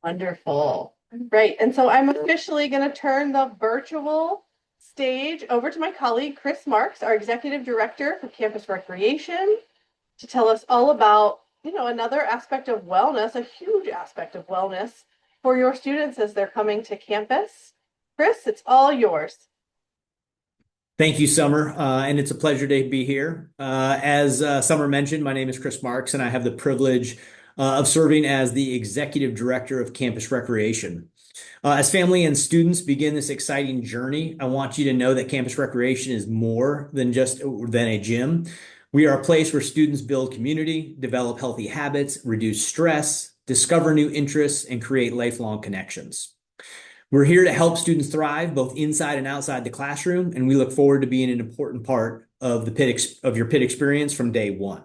Wonderful. Right. And so I'm officially going to turn the virtual stage over to my colleague, Chris Marks, our Executive Director for Campus Recreation, to tell us all about, another aspect of wellness, a huge aspect of wellness for your students as they're coming to campus. Chris, it's all yours. Thank you, Summer, and it's a pleasure to be here. As Summer mentioned, my name is Chris Marks, and I have the privilege of serving as the Executive Director of Campus Recreation. As family and students begin this exciting journey, I want you to know that Campus Recreation is more than a gym. We are a place where students build community, develop healthy habits, reduce stress, discover new interests, and create lifelong connections. We're here to help students thrive both inside and outside the classroom, and we look forward to being an important part of your Pitt experience from day one.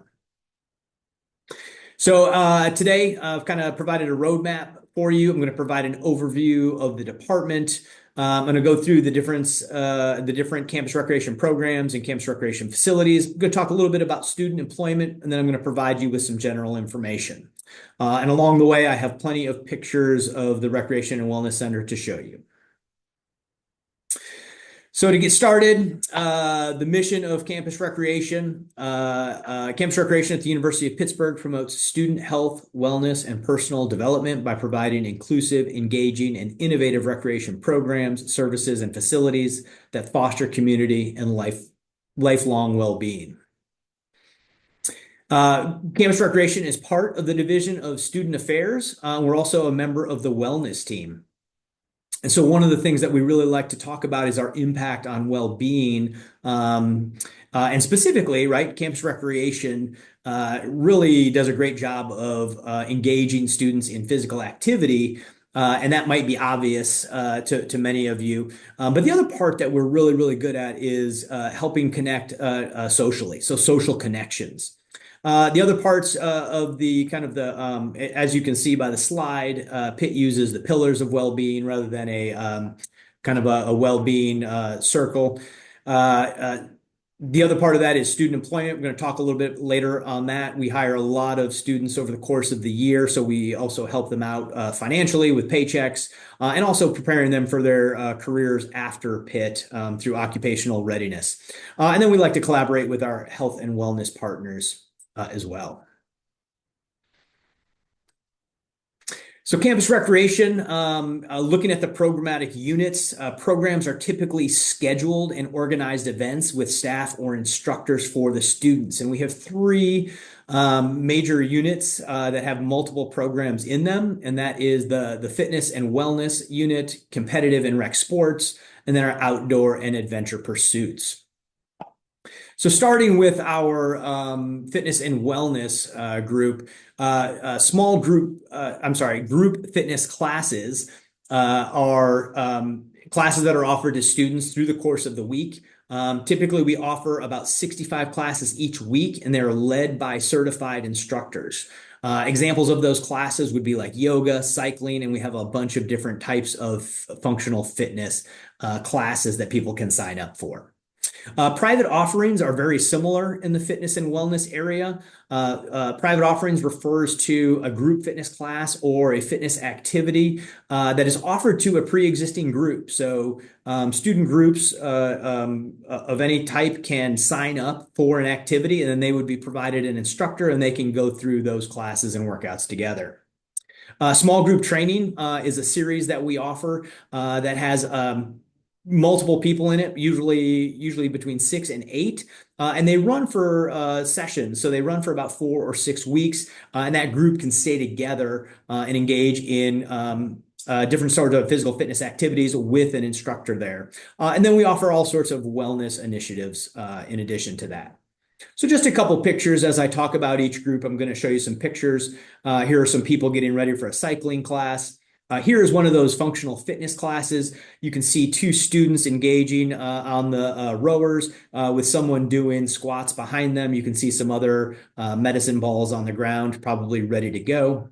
So today I've kind of provided a roadmap for you. I'm going to provide an overview of the department. I'm going to go through the different campus recreation programs and campus recreation facilities. I'm going to talk a little bit about student employment, and then I'm going to provide you with some general information. And along the way, I have plenty of pictures of the Recreation and Wellness Center to show you. So to get started, the mission of Campus Recreation. Campus Recreation at the University of Pittsburgh promotes student health, wellness, and personal development by providing inclusive, engaging, and innovative recreation programs, services, and facilities that foster community and lifelong well-being. Campus Recreation is part of the Division of Student Affairs. We're also a member of the Wellness team. And so one of the things that we really like to talk about is our impact on well-being. And specifically, right, Campus Recreation really does a great job of engaging students in physical activity. And that might be obvious to many of you. But the other part that we're really, really good at is helping connect socially, so social connections. The other parts of as you can see by the slide, Pitt uses the pillars of well-being rather than a kind of a well-being circle. The other part of that is student employment. We're going to talk a little bit later on that. We hire a lot of students over the course of the year, so we also help them out financially with paychecks and also preparing them for their careers after Pitt through occupational readiness. And then we like to collaborate with our health and wellness partners as well. So campus recreation, looking at the programmatic units, programs are typically scheduled and organized events with staff or instructors for the students. And we have three major units that have multiple programs in them. And that is the fitness and wellness unit, competitive and rec sports, and then our outdoor and adventure pursuits. So starting with our fitness and wellness group, group fitness classes are classes that are offered to students through the course of the week. Typically, we offer about 65 classes each week, and they're led by certified instructors. Examples of those classes would be like yoga, cycling, and we have a bunch of different types of functional fitness classes that people can sign up for. Private offerings are very similar in the fitness and wellness area. Private offerings refers to a group fitness class or a fitness activity that is offered to a pre-existing group. So student groups of any type can sign up for an activity, and then they would be provided an instructor, and they can go through those classes and workouts together. Small group training is a series that we offer that has multiple people in it, usually between 6 and 8, and they run for sessions. So they run for about 4 or 6 weeks, and that group can stay together and engage in different sorts of physical fitness activities with an instructor there. And then we offer all sorts of wellness initiatives in addition to that. So just a couple pictures as I talk about each group. I'm going to show you some pictures. Here are some people getting ready for a cycling class. Here is one of those functional fitness classes. You can see 2 students engaging on the rowers with someone doing squats behind them. You can see some other medicine balls on the ground, probably ready to go.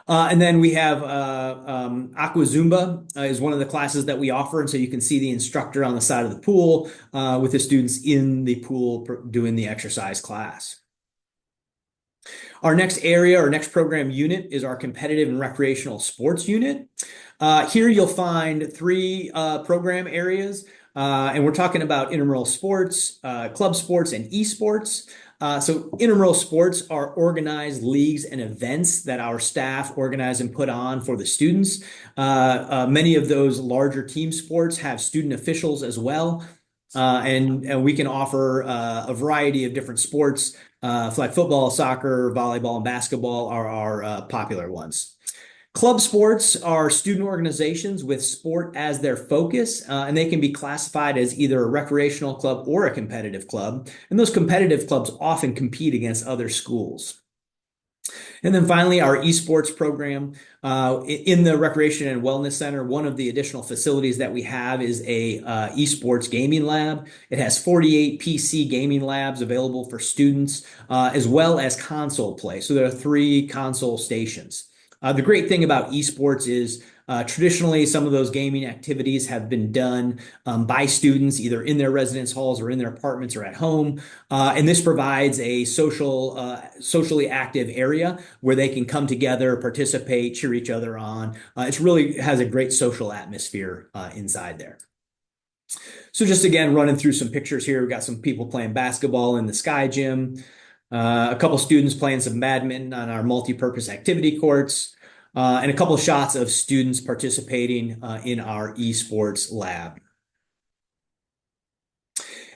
And then we have Aqua Zumba is one of the classes that we offer. And so you can see the instructor on the side of the pool with the students in the pool doing the exercise class. Our next area, our next program unit is our competitive and recreational sports unit. Here you'll find three program areas, and we're talking about intramural sports, club sports, and esports. So intramural sports are organized leagues and events that our staff organize and put on for the students. Many of those larger team sports have student officials as well. And we can offer a variety of different sports. Flag football, soccer, volleyball, and basketball are our popular ones. Club sports are student organizations with sport as their focus, and they can be classified as either a recreational club or a competitive club. And those competitive clubs often compete against other schools. And then finally, our esports program in the Recreation and Wellness Center. One of the additional facilities that we have is a esports gaming lab. It has 48 PC gaming labs available for students, as well as console play. So there are three console stations. The great thing about esports is traditionally some of those gaming activities have been done by students either in their residence halls or in their apartments or at home. And this provides a socially active area where they can come together, participate, cheer each other on. It really has a great social atmosphere inside there. So just again, running through some pictures here, we've got some people playing basketball in the Sky Gym, a couple students playing some badminton on our multi-purpose activity courts, and a couple shots of students participating in our esports lab.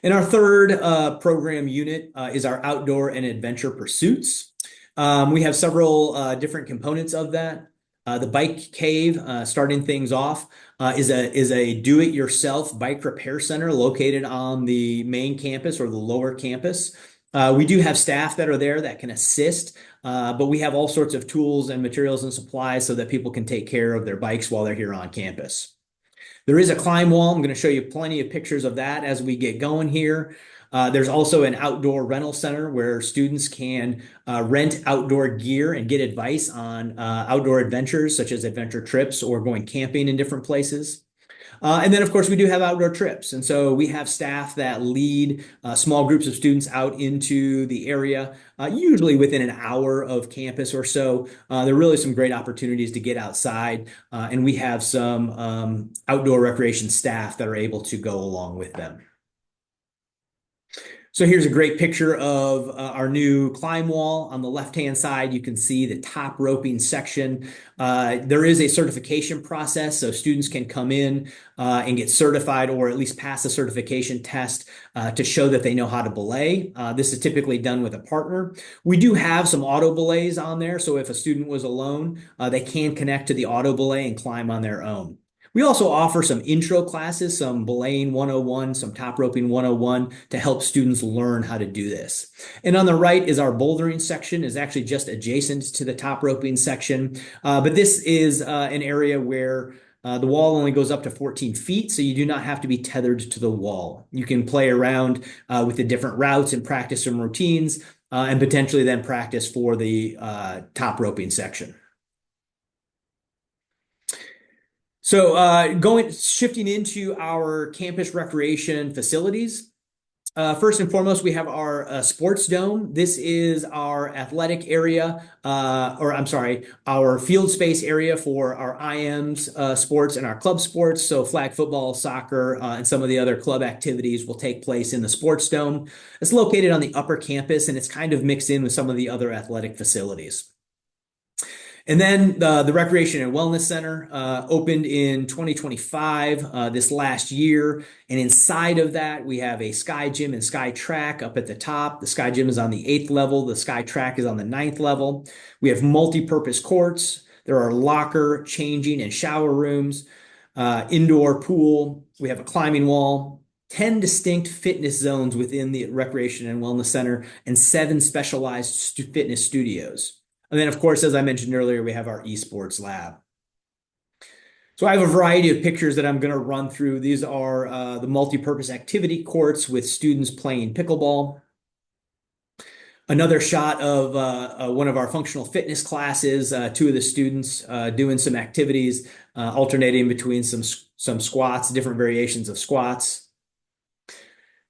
And our third program unit is our outdoor and adventure pursuits. We have several different components of that. The bike cave, starting things off, is a do-it-yourself bike repair center located on the main campus or the lower campus. We do have staff that are there that can assist, but we have all sorts of tools and materials and supplies so that people can take care of their bikes while they're here on campus. There is a climb wall. I'm going to show you plenty of pictures of that as we get going here. There's also an outdoor rental center where students can rent outdoor gear and get advice on outdoor adventures, such as adventure trips or going camping in different places. And then, of course, we do have outdoor trips. And so we have staff that lead small groups of students out into the area, usually within an hour of campus or so. There are really some great opportunities to get outside. And we have some outdoor recreation staff that are able to go along with them. So here's a great picture of our new climb wall. On the left-hand side, you can see the top roping section. There is a certification process, so students can come in and get certified or at least pass a certification test to show that they know how to belay. This is typically done with a partner. We do have some auto belays on there, so if a student was alone, they can connect to the auto belay and climb on their own. We also offer some intro classes, some belaying 101, some top roping 101 to help students learn how to do this. And on the right is our bouldering section, is actually just adjacent to the top roping section. But this is an area where the wall only goes up to 14 feet, so you do not have to be tethered to the wall. You can play around with the different routes and practice some routines and potentially then practice for the top roping section. So shifting into our campus recreation facilities. First and foremost, we have our sports dome. This is our athletic area, our field space area for our IMs sports and our club sports. So flag football, soccer, and some of the other club activities will take place in the sports dome. It's located on the upper campus, and it's kind of mixed in with some of the other athletic facilities. And then the Recreation and Wellness Center opened in 2025, this last year. And inside of that, we have a Sky Gym and Sky Track up at the top. The Sky Gym is on the 8th level. The Sky Track is on the 9th level. We have multi-purpose courts. There are locker, changing, and shower rooms, indoor pool. We have a climbing wall, 10 distinct fitness zones within the Recreation and Wellness Center, and 7 specialized fitness studios. And then, of course, as I mentioned earlier, we have our esports lab. So I have a variety of pictures that I'm going to run through. These are the multi-purpose activity courts with students playing pickleball. Another shot of one of our functional fitness classes, 2 of the students doing some activities, alternating between some squats, different variations of squats.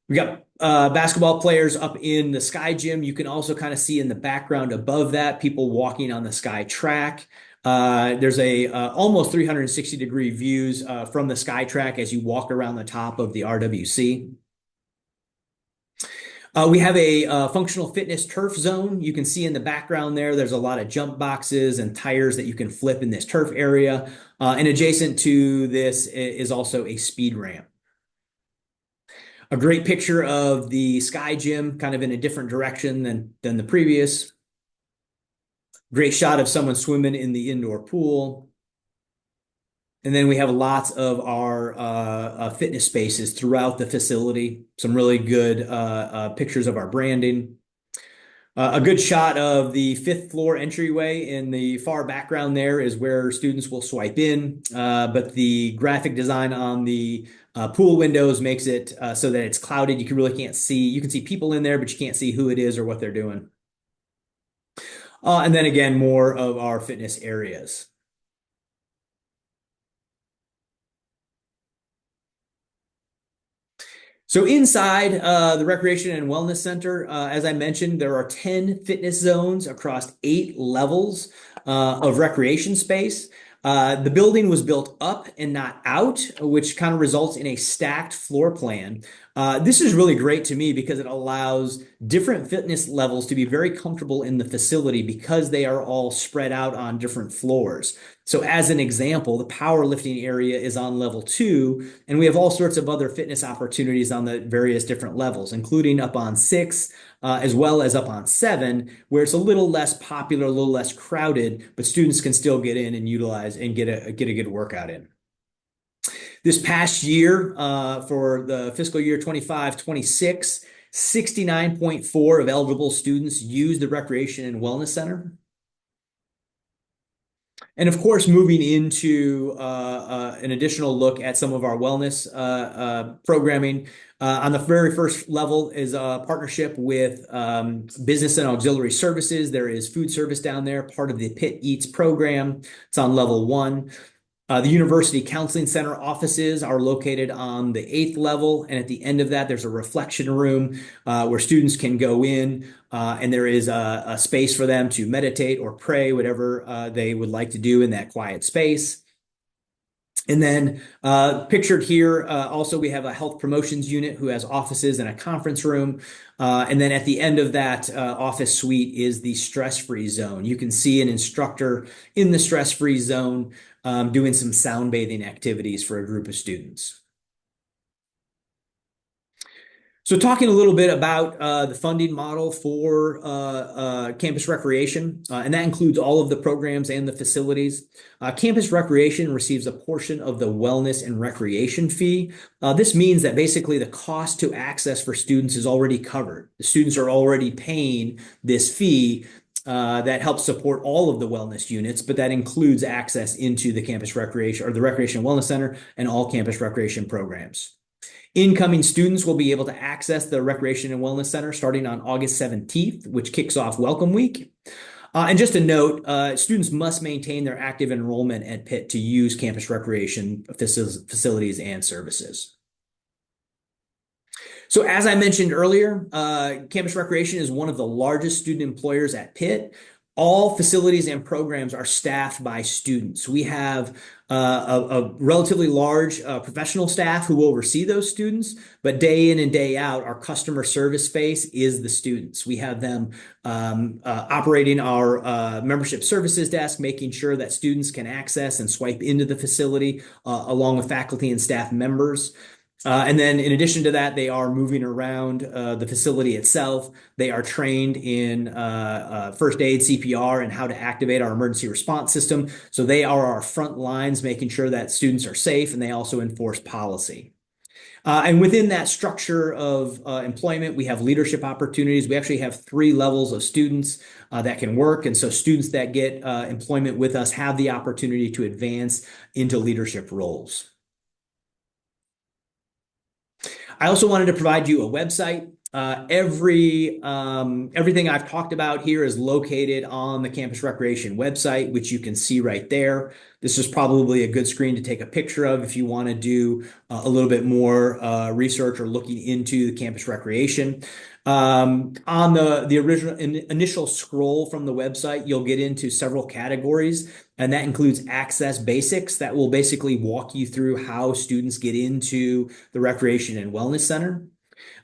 We got basketball players up in the Sky Gym. You can also kind of see in the background above that people walking on the Sky Track. There's a almost 360-degree views from the Sky Track as you walk around the top of the RWC. We have a functional fitness turf zone. You can see in the background there, there's a lot of jump boxes and tires that you can flip in this turf area. And adjacent to this is also a speed ramp. A great picture of the Sky Gym, kind of in a different direction than the previous. Great shot of someone swimming in the indoor pool. And then we have lots of our fitness spaces throughout the facility. Some really good pictures of our branding. A good shot of the fifth floor entryway in the far background there is where students will swipe in, but the graphic design on the pool windows makes it so that it's clouded. You really can't see. You can see people in there, but you can't see who it is or what they're doing. And then again, more of our fitness areas. So inside the Recreation and Wellness Center, as I mentioned, there are 10 fitness zones across 8 levels of recreation space. The building was built up and not out, which kind of results in a stacked floor plan. This is really great to me because it allows different fitness levels to be very comfortable in the facility because they are all spread out on different floors. So as an example, the powerlifting area is on level 2, and we have all sorts of other fitness opportunities on the various different levels, including up on 6, as well as up on 7, where it's a little less popular, a little less crowded, but students can still get in and utilize and get a good workout in. This past year, for the fiscal year 25-26, 69.4 of eligible students used the Recreation and Wellness Center. And of course, moving into an additional look at some of our wellness programming. On the very first level is a partnership with Business and Auxiliary Services. There is food service down there, part of the Pitt Eats program. It's on level 1. The University Counseling Center offices are located on the 8th level, and at the end of that, there's a reflection room where students can go in, and there is a space for them to meditate or pray, whatever they would like to do in that quiet space. And then pictured here, also we have a health promotions unit who has offices and a conference room. And then at the end of that office suite is the stress-free zone. You can see an instructor in the stress-free zone doing some sound bathing activities for a group of students. So talking a little bit about the funding model for campus recreation, and that includes all of the programs and the facilities. Campus recreation receives a portion of the wellness and recreation fee. This means that basically the cost to access for students is already covered. The students are already paying this fee that helps support all of the wellness units, but that includes access into the campus recreation or the Recreation and Wellness Center and all campus recreation programs. Incoming students will be able to access the Recreation and Wellness Center starting on August 17th, which kicks off Welcome Week. And just a note, students must maintain their active enrollment at Pitt to use campus recreation facilities and services. So as I mentioned earlier, campus recreation is one of the largest student employers at Pitt. All facilities and programs are staffed by students. We have a relatively large professional staff who oversee those students, but day in and day out, our customer service face is the students. We have them operating our membership services desk, making sure that students can access and swipe into the facility along with faculty and staff members. And then in addition to that, they are moving around the facility itself. They are trained in first aid, CPR, and how to activate our emergency response system. So they are our front lines, making sure that students are safe, and they also enforce policy. And within that structure of employment, we have leadership opportunities. We actually have 3 levels of students that can work. And so students that get employment with us have the opportunity to advance into leadership roles. I also wanted to provide you a website. Everything I've talked about here is located on the Campus Recreation website, which you can see right there. This is probably a good screen to take a picture of if you want to do a little bit more research or looking into the Campus Recreation. On the original initial scroll from the website, you'll get into several categories, and that includes Access Basics. That will basically walk you through how students get into the Recreation and Wellness Center.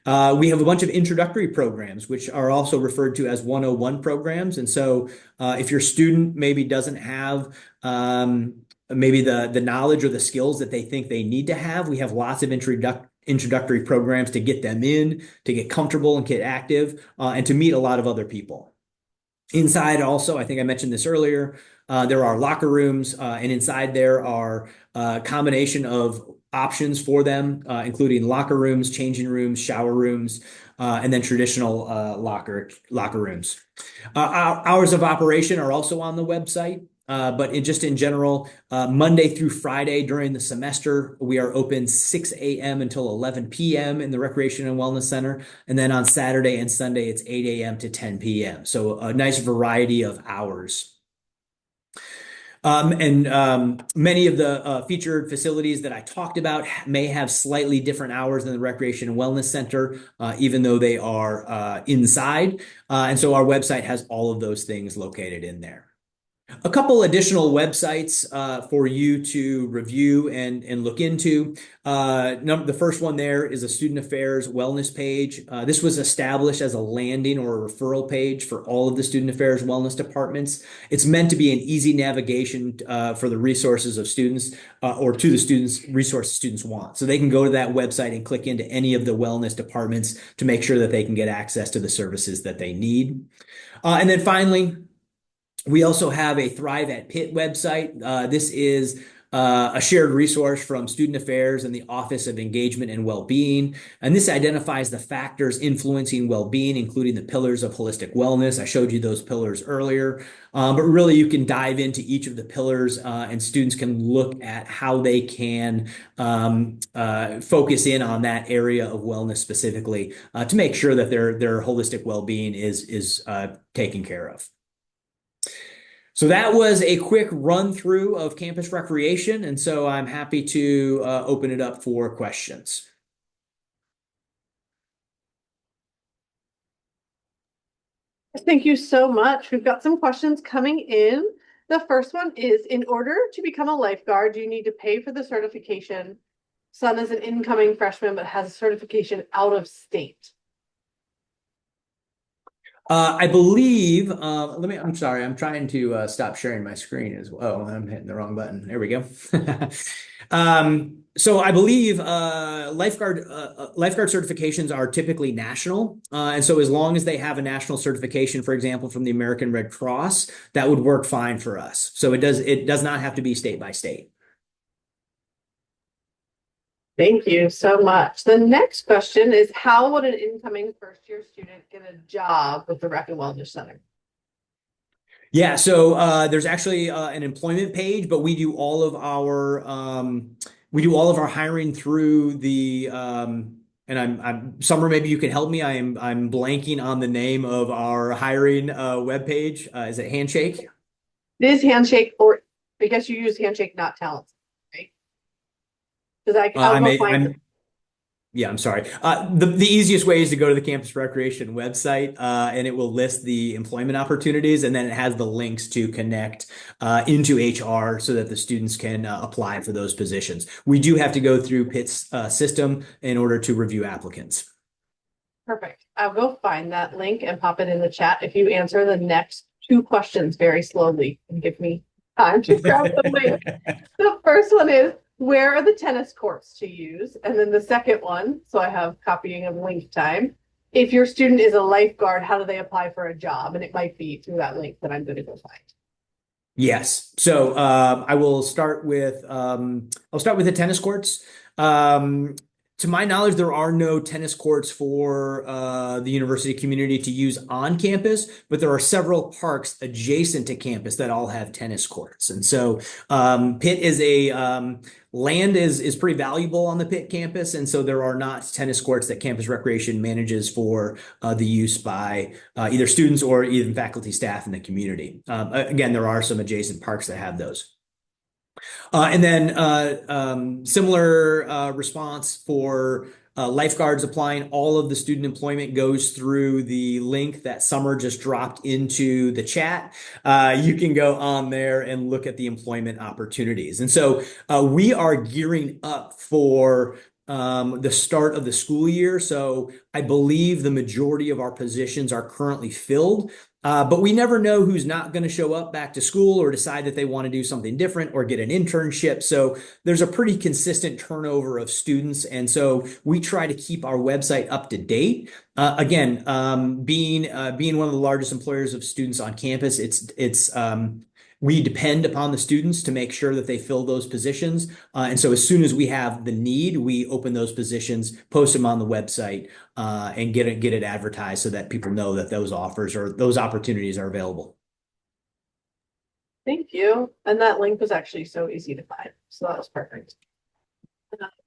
We have a bunch of introductory programs, which are also referred to as 101 programs. And so, if your student maybe doesn't have maybe the knowledge or the skills that they think they need to have, we have lots of introductory programs to get them in, to get comfortable and get active, and to meet a lot of other people. Inside also, I think I mentioned this earlier, there are locker rooms, and inside there are a combination of options for them, including locker rooms, changing rooms, shower rooms, and then traditional locker rooms. Hours of operation are also on the website. But just in general, Monday through Friday during the semester, we are open 6 a.m. until 11 p.m. in the Recreation and Wellness Center. And then on Saturday and Sunday, it's 8 a.m. to 10 p.m. So a nice variety of hours. Many of the featured facilities that I talked about may have slightly different hours than the Recreation and Wellness Center, even though they are inside. And so our website has all of those things located in there. A couple additional websites for you to review and look into. The first one there is a Student Affairs Wellness page. This was established as a landing or a referral page for all of the Student Affairs Wellness departments. It's meant to be an easy navigation for the resources of students or to the students resources students want. So they can go to that website and click into any of the wellness departments to make sure that they can get access to the services that they need. And then finally, we also have a Thrive at Pitt website. This is a shared resource from Student Affairs and the Office of Engagement and Wellbeing. And this identifies the factors influencing well-being, including the pillars of holistic wellness. I showed you those pillars earlier. But really, you can dive into each of the pillars, and students can look at how they can focus in on that area of wellness specifically to make sure that their holistic well-being is taken care of. So that was a quick run through of campus recreation. And so I'm happy to open it up for questions. Thank you so much. We've got some questions coming in. The first one is, in order to become a lifeguard, do you need to pay for the certification? Son is an incoming freshman, but has a certification out of state. I believe, I'm sorry, I'm trying to stop sharing my screen as well. Oh, I'm hitting the wrong button. There we go. So I believe lifeguard certifications are typically national. And so as long as they have a national certification, for example, from the American Red Cross, that would work fine for us. So it does not have to be state by state. Thank you so much. The next question is, how would an incoming first-year student get a job with the Rec and Wellness Center? Yeah, so there's actually an employment page, but we do all of our hiring through the and I'm Summer, maybe you can help me. I'm blanking on the name of our hiring webpage. Is it Handshake? It is Handshake, or I guess you use Handshake, not Talent, right? Because I'll go find it. Yeah, I'm sorry. The easiest way is to go to the Campus Recreation website, and it will list the employment opportunities, and then it has the links to connect into HR so that the students can apply for those positions. We do have to go through Pitt's system in order to review applicants. Perfect. I'll go find that link and pop it in the chat if you answer the next two questions very slowly and give me time to grab the link. The first one is, where are the tennis courts to use? And then the second one, so I have copying of link time. If your student is a lifeguard, how do they apply for a job? And it might be through that link that I'm going to go find. Yes. So I will start with the tennis courts. To my knowledge, there are no tennis courts for the university community to use on campus, but there are several parks adjacent to campus that all have tennis courts. And so Pitt is a land is pretty valuable on the Pitt campus, and so there are not tennis courts that campus recreation manages for the use by either students or even faculty staff in the community. Again, there are some adjacent parks that have those. And then similar response for lifeguards applying. All of the student employment goes through the link that Summer just dropped into the chat. You can go on there and look at the employment opportunities. And so we are gearing up for the start of the school year. So I believe the majority of our positions are currently filled. But we never know who's not going to show up back to school or decide that they want to do something different or get an internship. So there's a pretty consistent turnover of students. And so we try to keep our website up to date. Again, being one of the largest employers of students on campus, we depend upon the students to make sure that they fill those positions. And so as soon as we have the need, we open those positions, post them on the website, and get it advertised so that people know that those offers or those opportunities are available. Thank you. And that link was actually so easy to find. So that was perfect.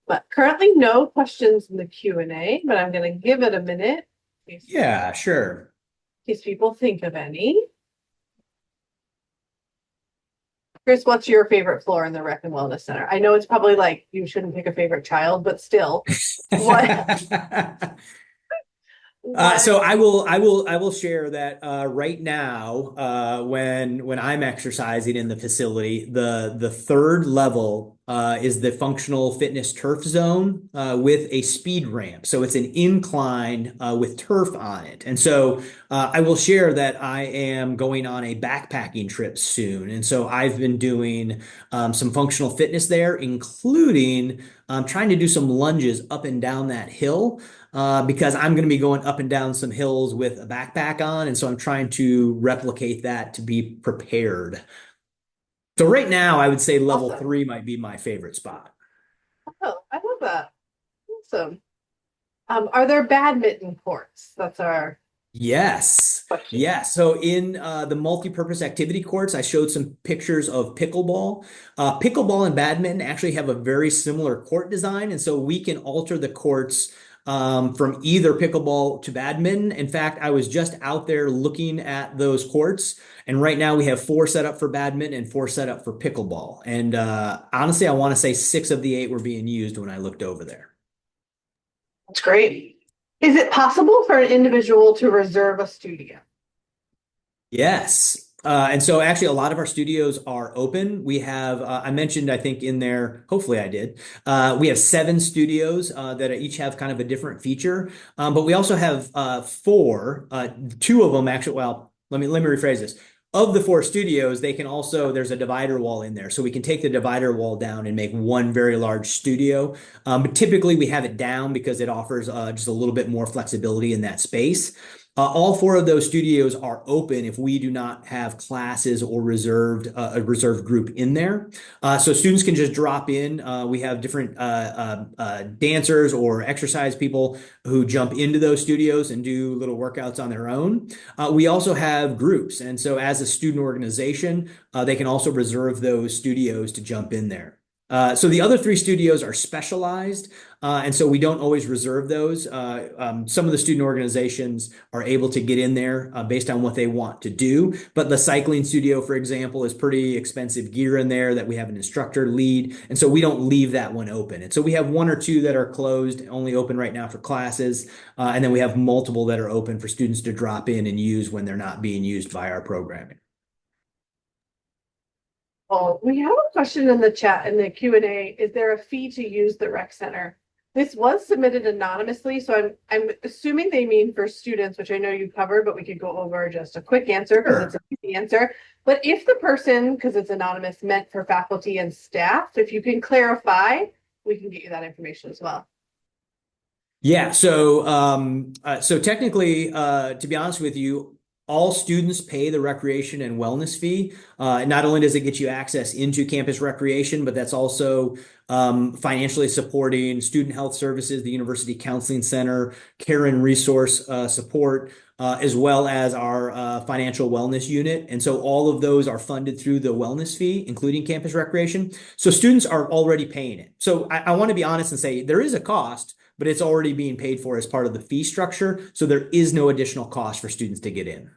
But currently no questions in the Q&A, but I'm going to give it a minute. Yeah, sure. In case people think of any. Chris, what's your favorite floor in the Rec and Wellness Center? I know it's probably like you shouldn't pick a favorite child, but still, what? So I will share that right now, when I'm exercising in the facility, the third level is the functional fitness turf zone with a speed ramp. So it's an incline with turf on it. And so I will share that I am going on a backpacking trip soon. And so I've been doing some functional fitness there, including trying to do some lunges up and down that hill. Because I'm going to be going up and down some hills with a backpack on. And so I'm trying to replicate that to be prepared. So right now, I would say level Awesome. 3 might be my favorite spot. Oh, I love that. Awesome. Are there badminton courts? That's our Yes. question. Yes. So in the multi-purpose activity courts, I showed some pictures of pickleball. Pickleball and badminton actually have a very similar court design. And so we can alter the courts from either pickleball to badminton. In fact, I was just out there looking at those courts. And right now we have 4 set up for badminton and 4 set up for pickleball. And honestly, I want to say 6 of the 8 were being used when I looked over there. That's great. Is it possible for an individual to reserve a studio? Yes. And so actually a lot of our studios are open. We have, I mentioned, I think in there, hopefully I did. We have 7 studios that each have kind of a different feature. But we also have 4, 2 of them actually, well, let me rephrase this. Of the 4 studios, they can also, there's a divider wall in there. So we can take the divider wall down and make one very large studio. But typically we have it down because it offers just a little bit more flexibility in that space. All 4 of those studios are open if we do not have classes or a reserved group in there. So students can just drop in. We have different dancers or exercise people who jump into those studios and do little workouts on their own. We also have groups. And so as a student organization, they can also reserve those studios to jump in there. So the other 3 studios are specialized, and so we don't always reserve those. Some of the student organizations are able to get in there based on what they want to do. But the cycling studio, for example, is pretty expensive gear in there that we have an instructor lead, and so we don't leave that one open. And so we have 1 or 2 that are closed, only open right now for classes, and then we have multiple that are open for students to drop in and use when they're not being used by our programming. Oh, we have a question in the chat in the Q&A. Is there a fee to use the rec center? This was submitted anonymously, so I'm assuming they mean for students, which I know you covered, but we could go over just a quick answer because it's an easy answer. But if the person, because it's anonymous, meant for faculty and staff, if you can clarify, we can get you that information as well. Yeah, so technically, to be honest with you, all students pay the recreation and wellness fee. Not only does it get you access into campus recreation, but that's also financially supporting student health services, the University Counseling Center, care and resource support, as well as our financial wellness unit. And so all of those are funded through the wellness fee, including campus recreation. So students are already paying it. So I want to be honest and say there is a cost, but it's already being paid for as part of the fee structure. So there is no additional cost for students to get in.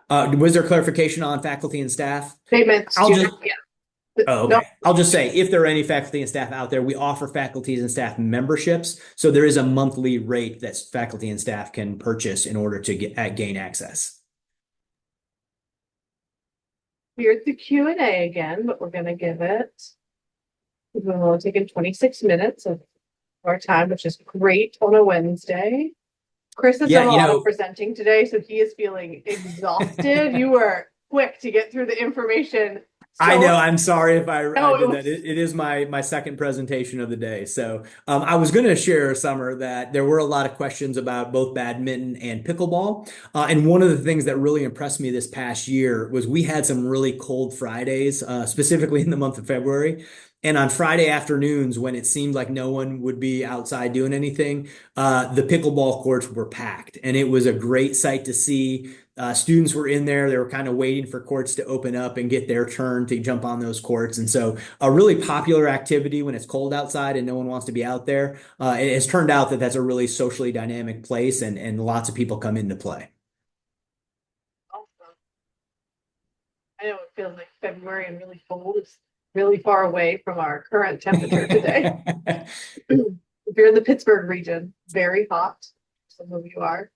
Was there clarification on faculty and staff? They meant I'll just, student, yeah. oh, No, okay. I'll just say if there are any faculty and staff out there, we offer faculty and staff memberships. So there is a monthly rate that faculty and staff can purchase in order to gain access. here's the Q&A again, but we're going to give it. We've only taken 26 minutes of our time, which is great on a Wednesday. Chris has done a lot of presenting today, so he is feeling exhausted. You were quick to get through the information. I know. I'm sorry if I did that. It is my second presentation of the day. So I was going to share, Summer, that there were a lot of questions about both badminton and pickleball. And one of the things that really impressed me this past year was we had some really cold Fridays, specifically in the month of February. And on Friday afternoons, when it seemed like no one would be outside doing anything, the pickleball courts were packed. And it was a great sight to see. Students were in there. They were kind of waiting for courts to open up and get their turn to jump on those courts. And so a really popular activity when it's cold outside and no one wants to be out there. It has turned out that that's a really socially dynamic place and lots of people come into play. Awesome. I know it feels like February and really cold. It's really far away from our current temperature today. If you're in the Pittsburgh region, very hot. Some of you are.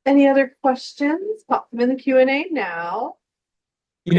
Any other questions? Pop them in the Q&A now.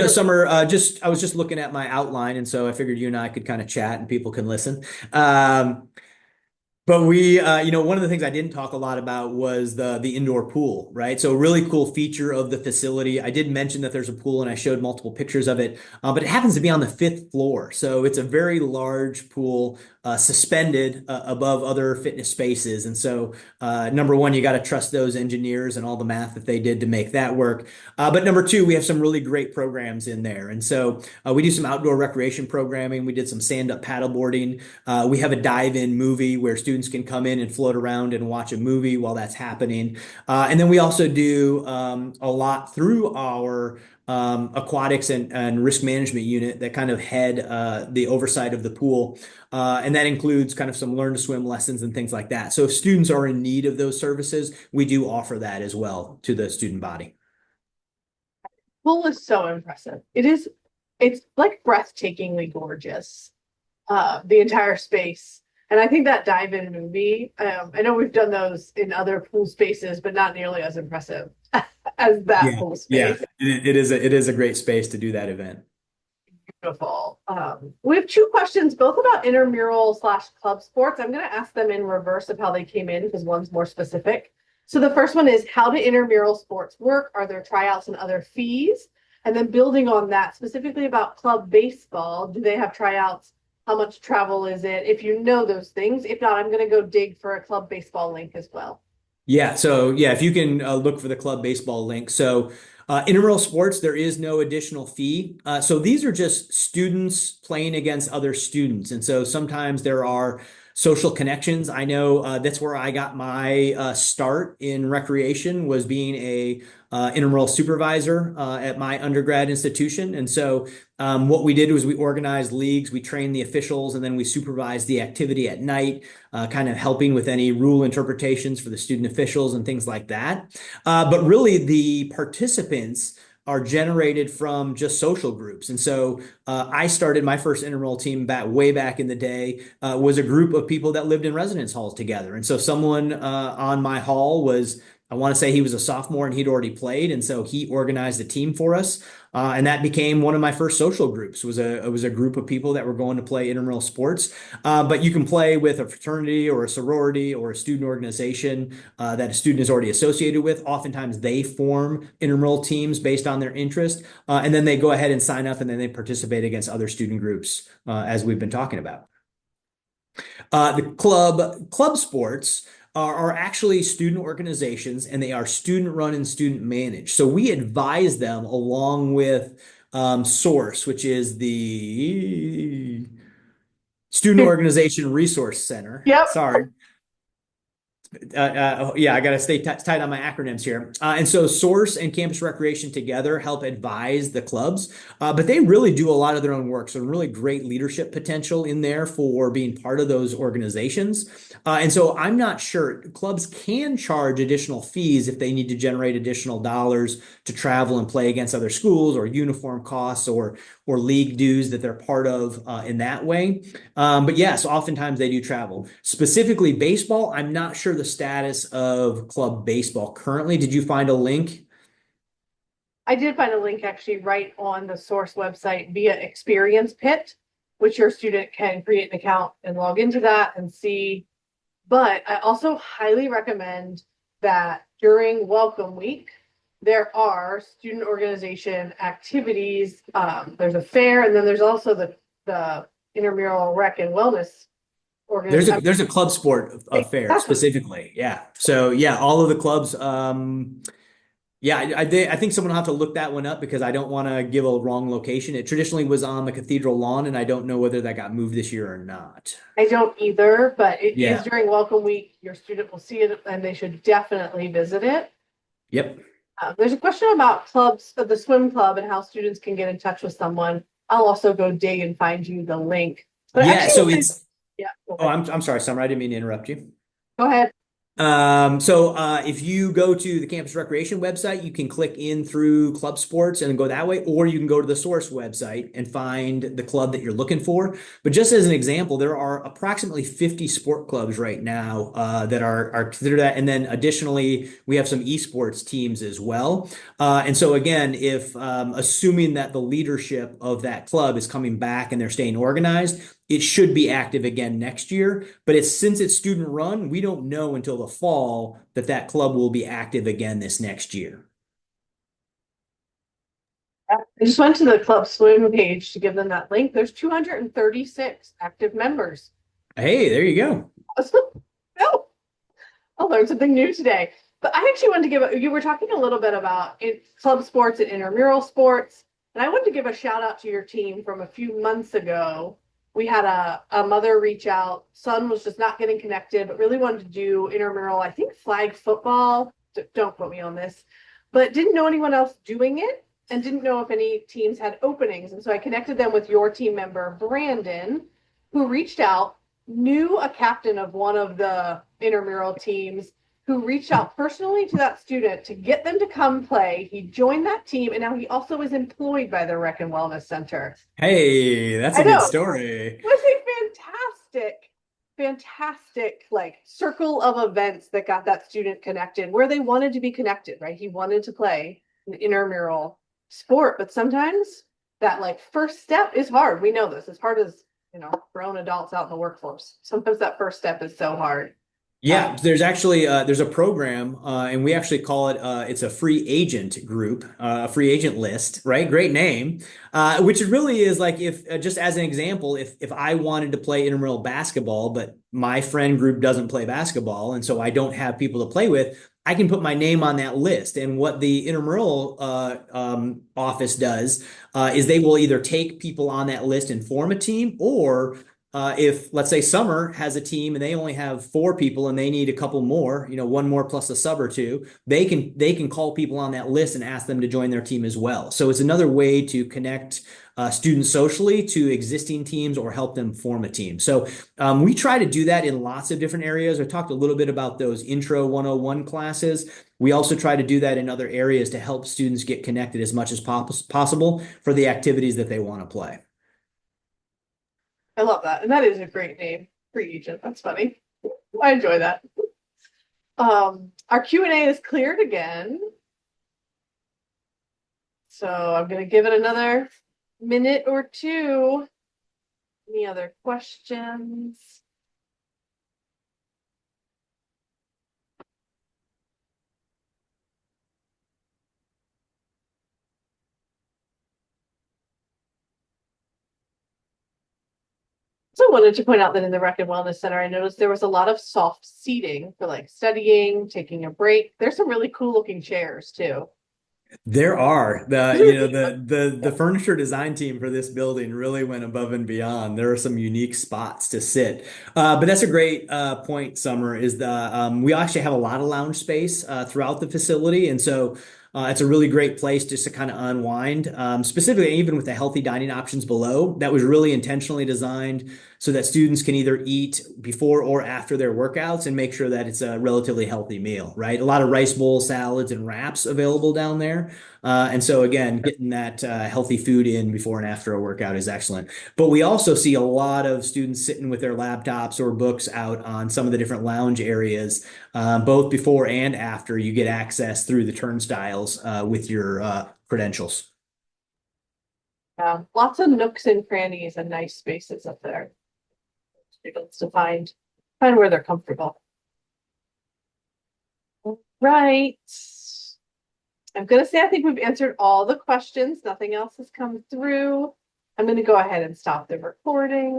Summer, I was just looking at my outline, and so I figured you and I could kind of chat and people can listen. But one of the things I didn't talk a lot about was the indoor pool, right? So a really cool feature of the facility. I did mention that there's a pool and I showed multiple pictures of it, but it happens to be on the 5th floor. So it's a very large pool, suspended above other fitness spaces. And so, number one, you got to trust those engineers and all the math that they did to make that work. But number two, we have some really great programs in there. And so we do some outdoor recreation programming. We did some stand-up paddleboarding. We have a dive-in movie where students can come in and float around and watch a movie while that's happening. And then we also do a lot through our aquatics and risk management unit that kind of head the oversight of the pool. And that includes kind of some learn to swim lessons and things like that. So if students are in need of those services, we do offer that as well to the student body. Pool is so impressive. It's like breathtakingly gorgeous. The entire space. And I think that dive-in movie, I know we've done those in other pool spaces, but not nearly as impressive as that pool space. Yeah, it is a great space to do that event. Beautiful. We have 2 questions, both about intramural/club sports. I'm going to ask them in reverse of how they came in because one's more specific. So the first one is, how do intramural sports work? Are there tryouts and other fees? And then building on that, specifically about club baseball, do they have tryouts? How much travel is it? If you know those things. If not, I'm going to go dig for a club baseball link as well. Yeah. So if you can look for the club baseball link. So intramural sports, there is no additional fee. So these are just students playing against other students. And so sometimes there are social connections. I know that's where I got my start in recreation, was being a intramural supervisor at my undergrad institution. And so what we did was we organized leagues, we trained the officials, and then we supervised the activity at night, kind of helping with any rule interpretations for the student officials and things like that. But really the participants are generated from just social groups. And so I started my first intramural team way back in the day, was a group of people that lived in residence halls together. And so someone on my hall was, I want to say he was a sophomore and he'd already played. And so he organized a team for us. And that became one of my first social groups. It was a group of people that were going to play intramural sports. But you can play with a fraternity or a sorority or a student organization that a student is already associated with. Oftentimes they form intramural teams based on their interest. And then they go ahead and sign up and then they participate against other student groups, as we've been talking about. The club sports are actually student organizations, and they are student run and student managed. So we advise them along with Source, which is the Student Organization Resource Center. Yep. Sorry. Yeah, I got to stay tight on my acronyms here. And so Source and Campus Recreation together help advise the clubs, but they really do a lot of their own work. So really great leadership potential in there for being part of those organizations. And so I'm not sure clubs can charge additional fees if they need to generate additional dollars to travel and play against other schools, or uniform costs, or league dues that they're part of in that way. But yes, oftentimes they do travel. Specifically baseball, I'm not sure the status of club baseball currently. Did you find a link? I did find a link actually right on the Source website via Experience Pitt, which your student can create an account and log into that and see. But I also highly recommend that during Welcome Week, there are student organization activities. There's a fair, and then there's also the intramural rec and wellness organization. There's a club sport affair Exactly. specifically. Yeah. So yeah, all of the clubs. Yeah, I think someone will have to look that one up because I don't want to give a wrong location. It traditionally was on the cathedral lawn, and I don't know whether that got moved this year or not. I don't either, but it is Yeah. during Welcome Week. Your student will see it and they should definitely visit it. Yep. There's a question about clubs, the swim club, and how students can get in touch with someone. I'll also go dig and find you the link. But Yeah. actually, So it's. yeah, go Oh, ahead. I'm sorry, Summer. I didn't mean to interrupt you. Go ahead. If you go to the campus recreation website, you can click in through club sports and go that way, or you can go to the source website and find the club that you're looking for. But just as an example, there are approximately 50 sport clubs right now that are considered that. And then additionally, we have some esports teams as well. And so again, if assuming that the leadership of that club is coming back and they're staying organized, it should be active again next year. But since it's student run, we don't know until the fall that that club will be active again this next year. I just went to the club swim page to give them that link. There's 236 active members. Hey, there you go. No, I'll learn something new today. But I actually wanted to you were talking a little bit about club sports and intramural sports. And I wanted to give a shout out to your team from a few months ago. We had a mother reach out. Son was just not getting connected, but really wanted to do intramural, I think flag football. Don't quote me on this, but didn't know anyone else doing it and didn't know if any teams had openings. And so I connected them with your team member, Brandon, who reached out, knew a captain of one of the intramural teams, who reached out personally to that student to get them to come play. He joined that team, and now he also is employed by the Rec and Wellness Center. Hey, that's I a good know. story. It was a fantastic like circle of events that got that student connected where they wanted to be connected, right? He wanted to play an intramural sport, but sometimes that like first step is hard. We know this as hard as, grown adults out in the workforce. Sometimes that first step is so hard. Yeah, there's actually there's a program, and we actually call it it's a free agent group, a free agent list, right? Great name. Which it really is like if just as an example, if I wanted to play intramural basketball, but my friend group doesn't play basketball, and so I don't have people to play with, I can put my name on that list. And what the intramural office does is they will either take people on that list and form a team, or if let's say Summer has a team and they only have four people and they need a couple more, one more plus a sub or two, they can call people on that list and ask them to join their team as well. So it's another way to connect students socially to existing teams or help them form a team. So we try to do that in lots of different areas. I talked a little bit about those Intro 101 classes. We also try to do that in other areas to help students get connected as much as possible for the activities that they want to play. I love that. And that is a great name, free agent. That's funny. I enjoy that. Our Q&A is cleared again. So I'm going to give it another minute or two. Any other questions? So wanted to point out that in the Rec and Wellness Center, I noticed there was a lot of soft seating for like studying, taking a break. There's some really cool looking chairs too. There are the furniture design team for this building really went above and beyond. There are some unique spots to sit, but that's a great point. Summer is the we actually have a lot of lounge space throughout the facility, and so it's a really great place just to kind of unwind. Specifically, even with the healthy dining options below, that was really intentionally designed so that students can either eat before or after their workouts and make sure that it's a relatively healthy meal, right? A lot of rice bowl salads and wraps available down there. And so again, getting that healthy food in before and after a workout is excellent. But we also see a lot of students sitting with their laptops or books out on some of the different lounge areas, both before and after you get access through the turnstiles with your credentials. Yeah, lots of nooks and crannies and nice spaces up there. Students to find where they're comfortable. Right. I'm gonna say I think we've answered all the questions. Nothing else has come through. I'm gonna go ahead and stop the recording.